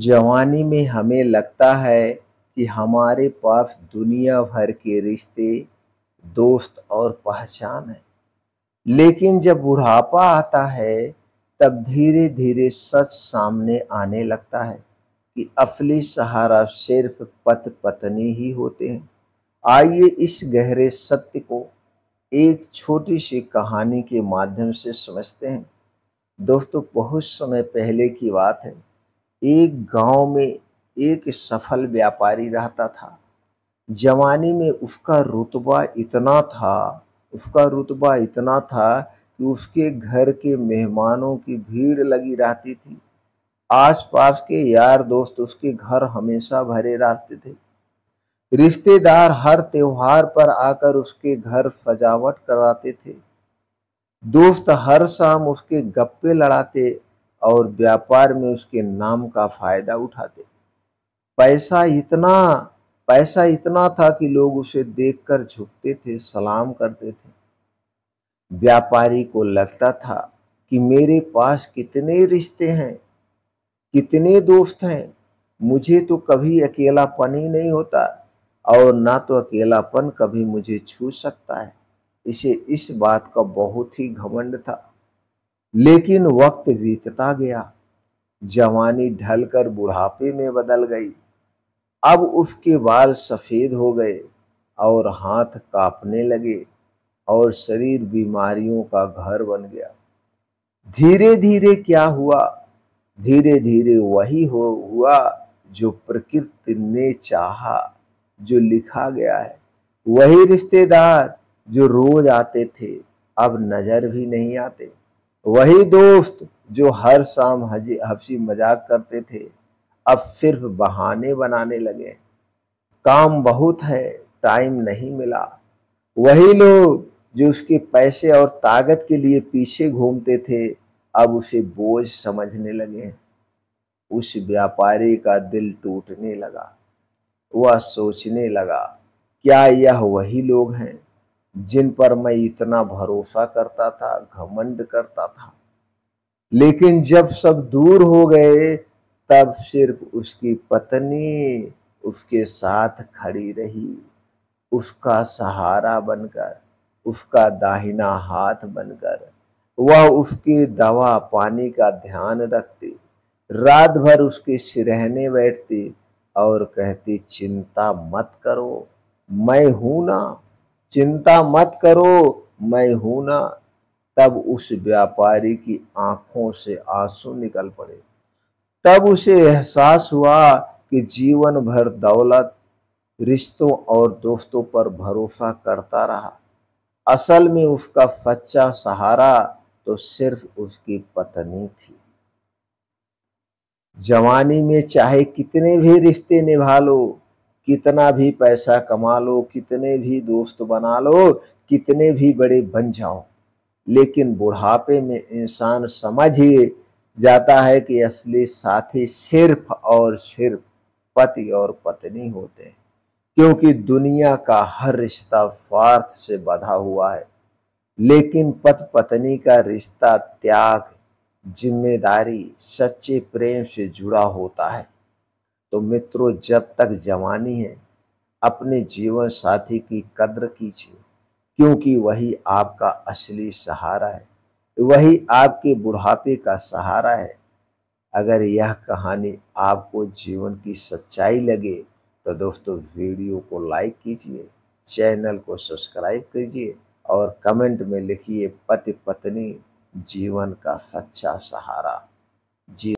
जवानी में हमें लगता है कि हमारे पास दुनिया भर के रिश्ते, दोस्त और पहचान है। लेकिन जब बुढ़ापा आता है, तब धीरे-धीरे सच सामने आने लगता है कि असली सहारा सिर्फ पति-पत्नी ही होते हैं। आइए इस गहरे सत्य को एक छोटी-सी कहानी के माध्यम से समझते हैं। दोस्तों, बहुत समय पहले की बात है। एक गांव में एक सफल व्यापारी रहता था। जवानी में उसका रुतबा इतना था कि उसके घर के मेहमानों की भीड़ लगी रहती थी। आसपास के यार दोस्त उसके घर हमेशा भरे रहते थे। रिश्तेदार हर त्योहार पर आकर उसके घर सजावट कराते थे। दोस्त हर शाम उसके गप्पे लड़ाते और व्यापार में उसके नाम का फायदा उठाते। पैसा इतना पैसा इतना था कि लोग उसे देखकर झुकते थे, सलाम करते थे। व्यापारी को लगता था कि मेरे पास कितने रिश्ते हैं, कितने दोस्त हैं, मुझे तो कभी अकेलापन ही नहीं होता और ना तो अकेलापन कभी मुझे छू सकता है। इसे इस बात का बहुत ही घमंड था। लेकिन वक्त बीतता गया, जवानी ढलकर बुढ़ापे में बदल गई। अब उसके बाल सफेद हो गए और हाथ कांपने लगे और शरीर बीमारियों का घर बन गया। धीरे धीरे क्या हुआ? धीरे धीरे वही हुआ जो प्रकृति ने चाहा, जो लिखा गया है। वही रिश्तेदार जो रोज आते थे, अब नजर भी नहीं आते। वही दोस्त जो हर शाम हंसी मजाक करते थे, अब सिर्फ बहाने बनाने लगे। काम बहुत है, टाइम नहीं मिला। वही लोग जो उसके पैसे और ताकत के लिए पीछे घूमते थे, अब उसे बोझ समझने लगे। उस व्यापारी का दिल टूटने लगा। वह सोचने लगा, क्या यह वही लोग हैं जिन पर मैं इतना भरोसा करता था, घमंड करता था? लेकिन जब सब दूर हो गए, तब सिर्फ उसकी पत्नी उसके साथ खड़ी रही, उसका सहारा बनकर, उसका दाहिना हाथ बनकर। वह उसके दवा पानी का ध्यान रखती, रात भर उसके सिरहने बैठती और कहती, चिंता मत करो, मैं हूं ना, चिंता मत करो, मैं हूं ना। तब उस व्यापारी की आंखों से आंसू निकल पड़े। तब उसे एहसास हुआ कि जीवन भर दौलत, रिश्तों और दोस्तों पर भरोसा करता रहा। असल में उसका सच्चा सहारा तो सिर्फ उसकी पत्नी थी। जवानी में चाहे कितने भी रिश्ते निभा लो, कितना भी पैसा कमा लो, कितने भी दोस्त बना लो, कितने भी बड़े बन जाओ, लेकिन बुढ़ापे में इंसान समझ ही जाता है कि असली साथी सिर्फ और सिर्फ पति और पत्नी होते हैं। क्योंकि दुनिया का हर रिश्ता स्वार्थ से बंधा हुआ है, लेकिन पति पत्नी का रिश्ता त्याग, जिम्मेदारी, सच्चे प्रेम से जुड़ा होता है। तो मित्रों, जब तक जवानी है, अपने जीवन साथी की कद्र कीजिए, क्योंकि वही आपका असली सहारा है, वही आपके बुढ़ापे का सहारा है। अगर यह कहानी आपको जीवन की सच्चाई लगे तो दोस्तों, वीडियो को लाइक कीजिए, चैनल को सब्सक्राइब कीजिए और कमेंट में लिखिए, पति पत्नी जीवन का सच्चा सहारा। जी।